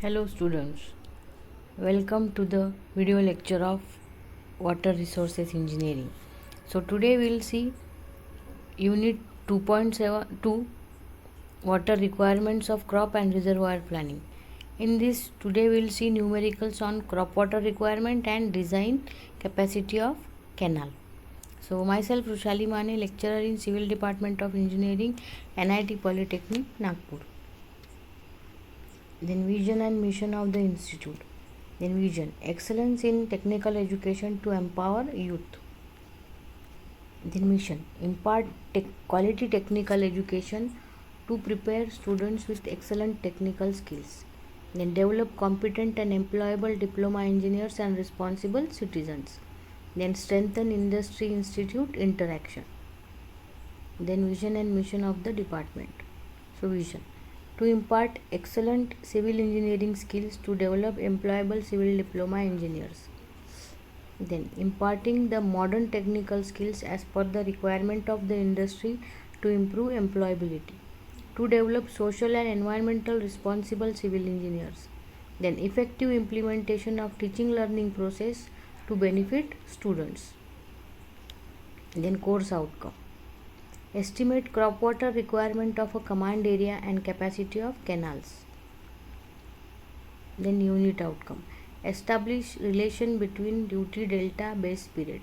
Hello students, welcome to the video lecture of Water Resources Engineering. So today we will see Unit 2.72 Water Requirements of Crop and Reservoir Planning. In this today we will see numericals on crop water requirement and design capacity of canal. So myself Rushali Mane, lecturer in Civil Department of Engineering, NIT Polytechnic, Nagpur. Then vision and mission of the institute. Then vision, excellence in technical education to empower youth. Then mission, impart quality technical education to prepare students with excellent technical skills. Then develop competent and employable diploma engineers and responsible citizens. Then strengthen industry institute interaction. Then vision and mission of the department. So vision, to impart excellent civil engineering skills to develop employable civil diploma engineers. Then imparting the modern technical skills as per the requirement of the industry to improve employability. To develop social and environmental responsible civil engineers. Then effective implementation of teaching learning process to benefit students. Then course outcome, estimate crop water requirement of a command area and capacity of canals. Then unit outcome, establish relation between duty delta base period.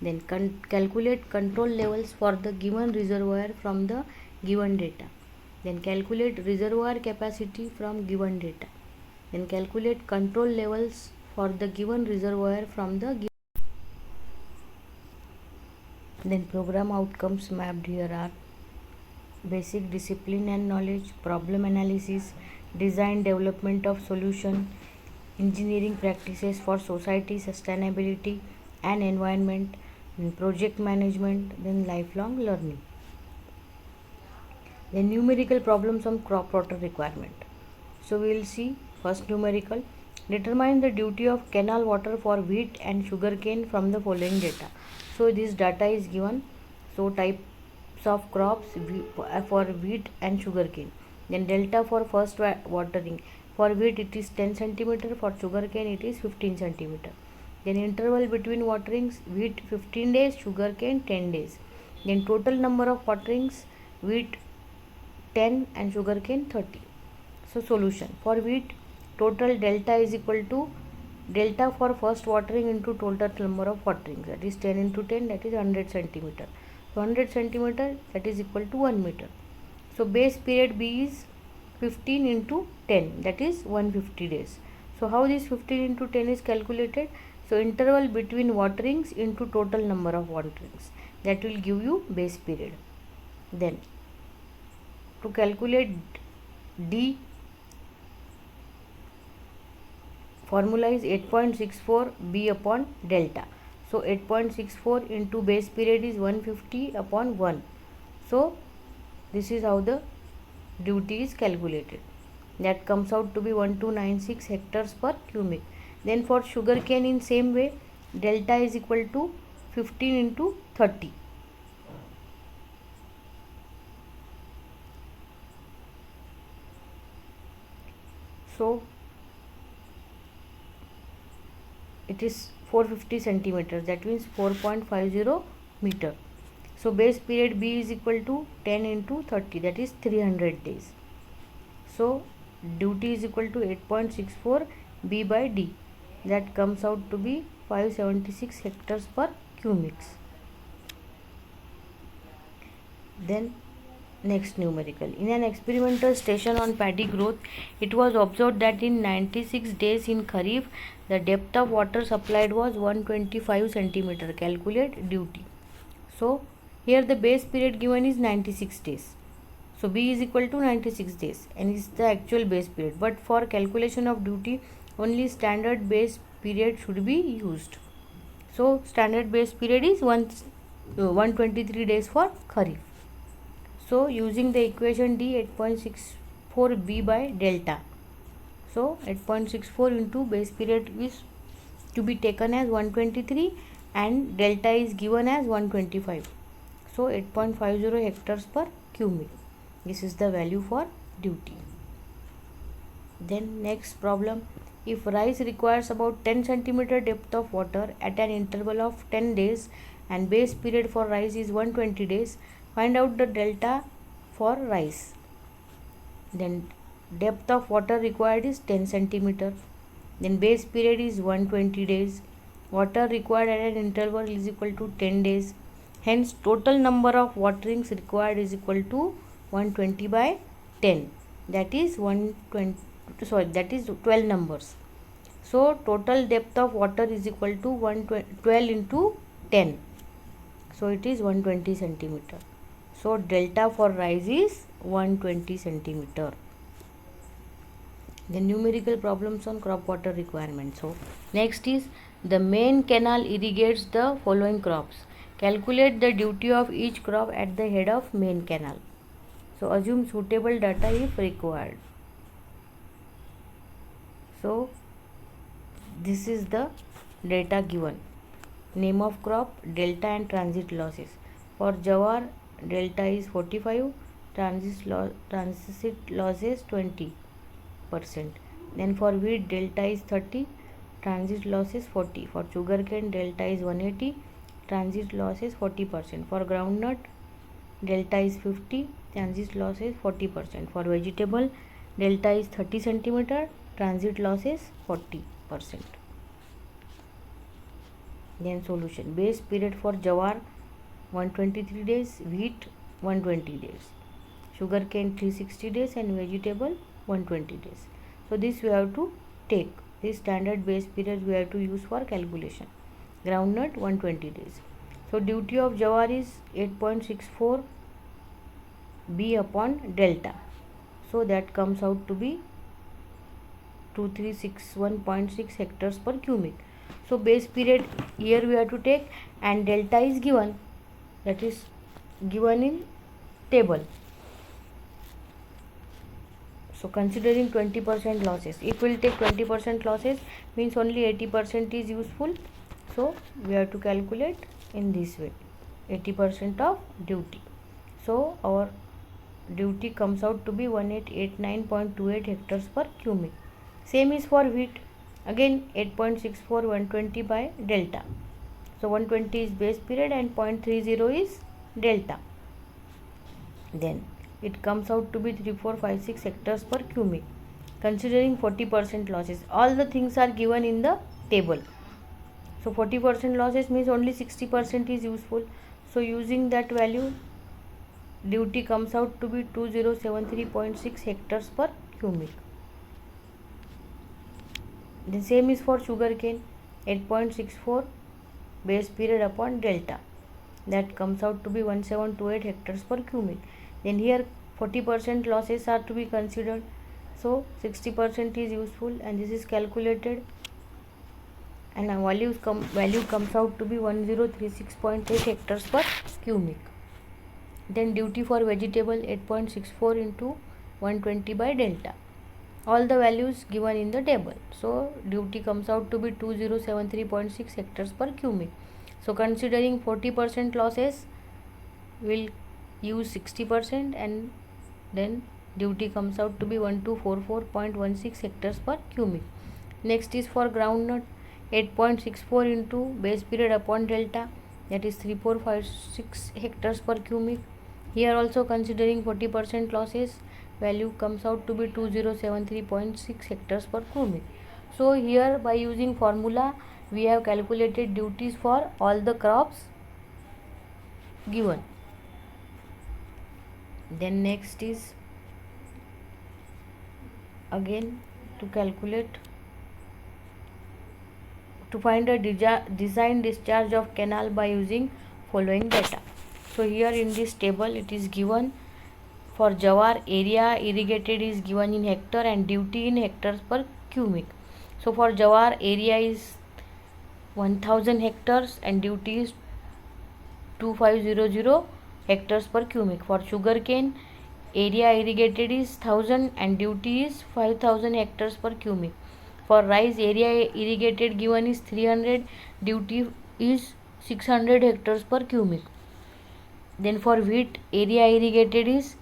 Then calculate control levels for the given reservoir from the given data. Then calculate reservoir capacity from given data. Then calculate control levels for the given reservoir from the given. Then program outcomes mapped here are basic discipline and knowledge, problem analysis, design development of solution, engineering practices for society sustainability and environment, and project management, then lifelong learning. Then numerical problems on crop water requirement. So we will see first numerical, determine the duty of canal water for wheat and sugarcane from the following data. So this data is given. So types of crops for wheat and sugarcane. Then delta for first watering. For wheat it is 10 cm, for sugarcane it is 15 cm. Then interval between waterings, wheat 15 days, sugarcane 10 days. Then total number of waterings, wheat 10 and sugarcane 30. So solution, for wheat total delta is equal to delta for first watering into total number of waterings, that is 10 into 10, that is 100 cm. So 100 cm, that is equal to 1 meter. So base period B is 15 into 10, that is 150 days. So how this 15 into 10 is calculated? So interval between waterings into total number of waterings, that will give you base period. Then to calculate D, formula is 8.64 B upon delta. So 8.64 into base period is 150 upon 1. So this is how the duty is calculated. That comes out to be 1296 hectares per cubic. Then for sugarcane in same way, delta is equal to 15 into 30. So it is 450 centimeters, that means 4.50 meter. So base period B is equal to 10 into 30, that is 300 days. So duty is equal to 8.64 B by D, that comes out to be 576 hectares per cubic. Then next numerical, in an experimental station on paddy growth, it was observed that in 96 days in Kharif, the depth of water supplied was 125 cm. Calculate duty. So here the base period given is 96 days. So B is equal to 96 days and is the actual base period. But for calculation of duty, only standard base period should be used. So standard base period is 123 days for Kharif. So using the equation D, 8.64 B by delta. So 8.64 into base period is to be taken as 123 and delta is given as 125. So 8.50 hectares per cubic. This is the value for duty. Then next problem, if rice requires about 10 centimeter depth of water at an interval of 10 days and base period for rice is 120 days, find out the delta for rice. Then depth of water required is 10 centimeter. Then base period is 120 days. Water required at an interval is equal to 10 days. Hence total number of waterings required is equal to 120 by 10. That is 12 numbers. So total depth of water is equal to 12 into 10. So it is 120 centimeter. So delta for rice is 120 centimeter. The numerical problems on crop water requirement. So next is the main canal irrigates the following crops. Calculate the duty of each crop at the head of main canal. So assume suitable data if required. So this is the data given. Name of crop, delta and transit losses. For jawar, delta is 45, transit losses 20%. Then for wheat, delta is 30, transit losses 40. For sugarcane, delta is 180, transit losses 40%. For groundnut, delta is 50, transit losses 40%. For vegetable, delta is 30 centimeter, transit losses 40%. Then solution. Base period for jawar 123 days, wheat 120 days, sugarcane 360 days and vegetable 120 days. So this we have to take. This standard base period we have to use for calculation. Groundnut 120 days. So duty of jawar is 8.64 B upon delta. So that comes out to be 2361.6 hectares per cubic. So base period here we have to take and delta is given, that is given in table. So considering 20% losses, if we will take 20% losses means only 80% is useful. So we have to calculate in this way, 80% of duty. So our duty comes out to be 1889.28 hectares per cubic. Same is for wheat. Again 8.64 120 by delta. So 120 is base period and 0.30 is delta. Then it comes out to be 3456 hectares per cubic. Considering 40% losses, all the things are given in the table. So 40% losses means only 60% is useful. So using that value, duty comes out to be 2073.6 hectares per cubic. The same is for sugarcane, 8.64 base period upon delta. That comes out to be 1728 hectares per cubic. Then here 40% losses are to be considered. So 60% is useful and this is calculated and a value comes out to be 1036.8 hectares per cubic. Then duty for vegetable 8.64 into 120 by delta. All the values given in the table. So duty comes out to be 2073.6 hectares per cubic. So considering 40% losses, we'll use 60% and then duty comes out to be 1244.16 hectares per cubic. Next is for groundnut, 8.64 into base period upon delta, that is 3456 hectares per cubic. Here also considering 40% losses, value comes out to be 2073.6 hectares per cubic. So here by using formula we have calculated duties for all the crops given. Then next is again to calculate, to find a design discharge of canal by using following data. So here in this table it is given for jawar, area irrigated is given in hectare and duty in hectares per cubic. So for jawar, area is 1000 hectares and duty is 2500 hectares per cubic. For sugarcane, area irrigated is 1000 and duty is 5000 hectares per cubic. For rice, area irrigated given is 300, duty is 600 hectares per cubic. Then for wheat, area irrigated is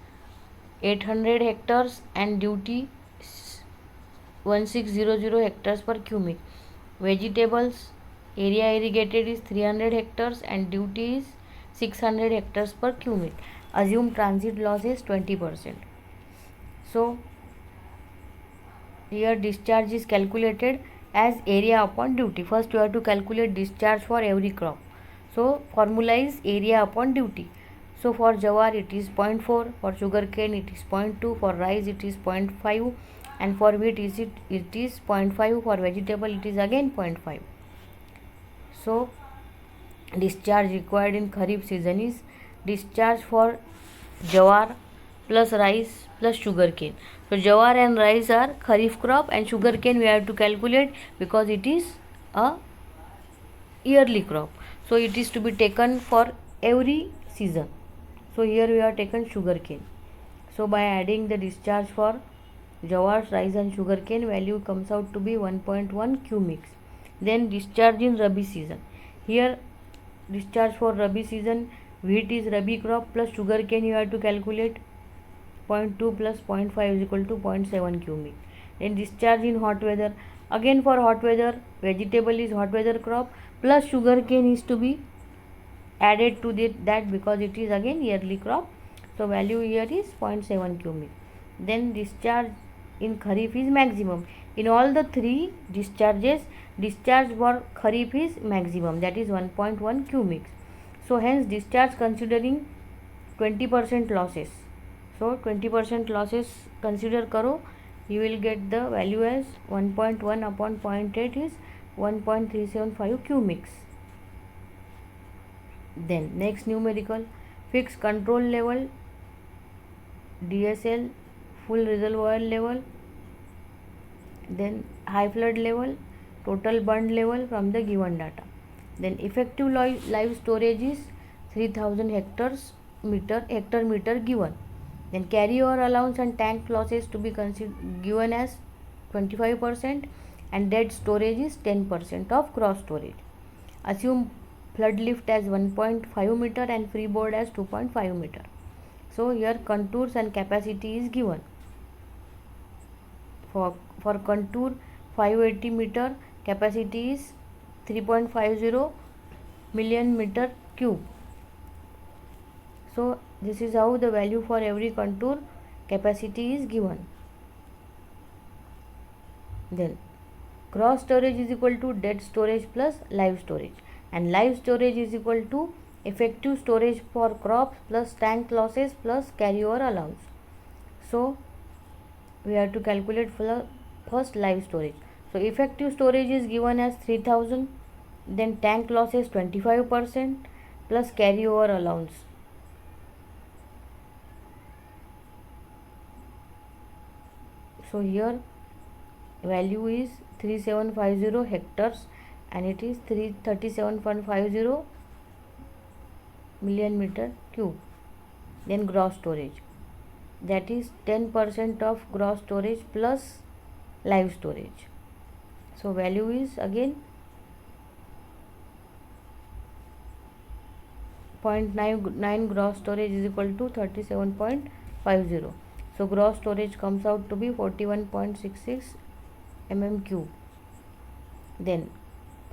800 hectares and duty 1600 hectares per cubic. Vegetables area irrigated is 300 hectares and duty is 600 hectares per cubic. Assume transit loss is 20%. So here discharge is calculated as area upon duty. First you have to calculate discharge for every crop. So formula is area upon duty. So for jawar it is 0.4, for sugarcane it is 0.2, for rice it is 0.5, and for wheat it is 0.5, for vegetable it is again 0.5. So discharge required in kharif season is discharge for jawar plus rice plus sugarcane. So jawar and rice are kharif crop, and sugarcane we have to calculate because it is a yearly crop. So it is to be taken for every season. So here we have taken sugarcane. So by adding the discharge for jawar, rice and sugarcane, value comes out to be 1.1 cubic. Then discharge in rabi season. Here discharge for rabi season, wheat is rabi crop plus sugarcane you have to calculate 0.2 plus 0.5 is equal to 0.7 cubic. Then discharge in hot weather. Again for hot weather, vegetable is hot weather crop plus sugarcane is to be added to that because it is again yearly crop. So value here is 0.7 cubic. Then discharge in kharif is maximum. In all the three discharges, discharge for kharif is maximum, that is 1.1 cubic. So hence discharge considering 20% losses. So 20% losses consider karo, you will get the value as 1.1 upon 0.8 is 1.375 cubics. Then next numerical, fixed control level, DSL, full reservoir level, then high flood level, total bund level from the given data. Then effective live storage is 3000 hectare meter given. Then carryover allowance and tank losses to be given as 25%, and dead storage is 10% of gross storage. Assume flood lift as 1.5 meter and freeboard as 2.5 meter. So here contours and capacity is given. For contour 580 meter, capacity is 3.50 million meter cube. So this is how the value for every contour capacity is given. Then gross storage is equal to dead storage plus live storage, and live storage is equal to effective storage for crops plus tank losses plus carryover allowance. So we have to calculate for first live storage. So effective storage is given as 3000, then tank losses 25% plus carryover allowance. So here value is 3750 hectares and it is 337.50 million meter cube. Then gross storage, that is 10% of gross storage plus live storage. So value is again 0.9 gross storage is equal to 37.50. So gross storage comes out to be 41.66 mm cube. Then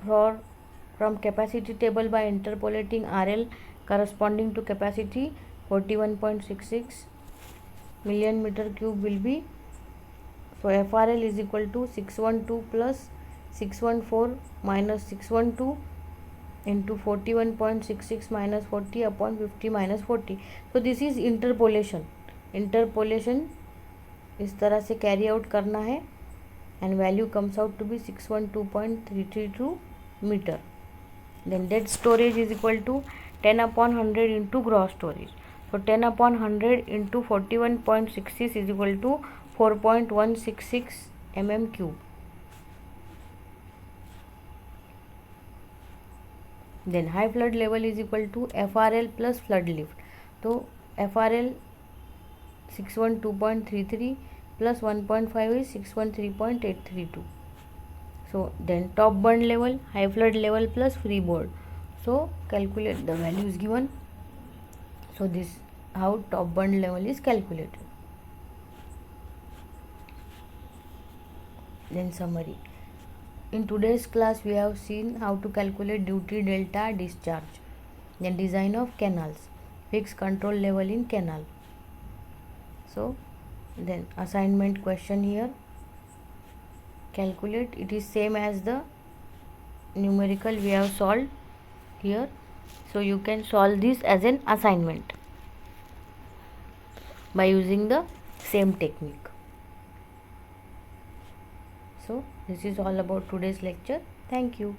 from capacity table by interpolating RL corresponding to capacity, 41.66 million meter cube will be, so FRL is equal to 612 plus 614 minus 612 into 41.66 minus 40 upon 50 minus 40. So this is interpolation इस तरह से carry out करना है, and value comes out to be 612.332 meter. Then dead storage is equal to 10 upon 100 into gross storage. So 10 upon 100 into 41.66 is equal to 4.166 mm cube. Then high flood level is equal to FRL plus flood lift. So FRL 612.33 plus 1.5 is 613.832. So then top bund level, high flood level plus freeboard. So calculate the values given. So this how top bund level is calculated. Then summary. In today's class we have seen how to calculate duty, delta, discharge, then design of canals, fixed control level in canal. So then assignment question here, calculate, it is same as the numerical we have solved here, so you can solve this as an assignment by using the same technique. So this is all about today's lecture. Thank you.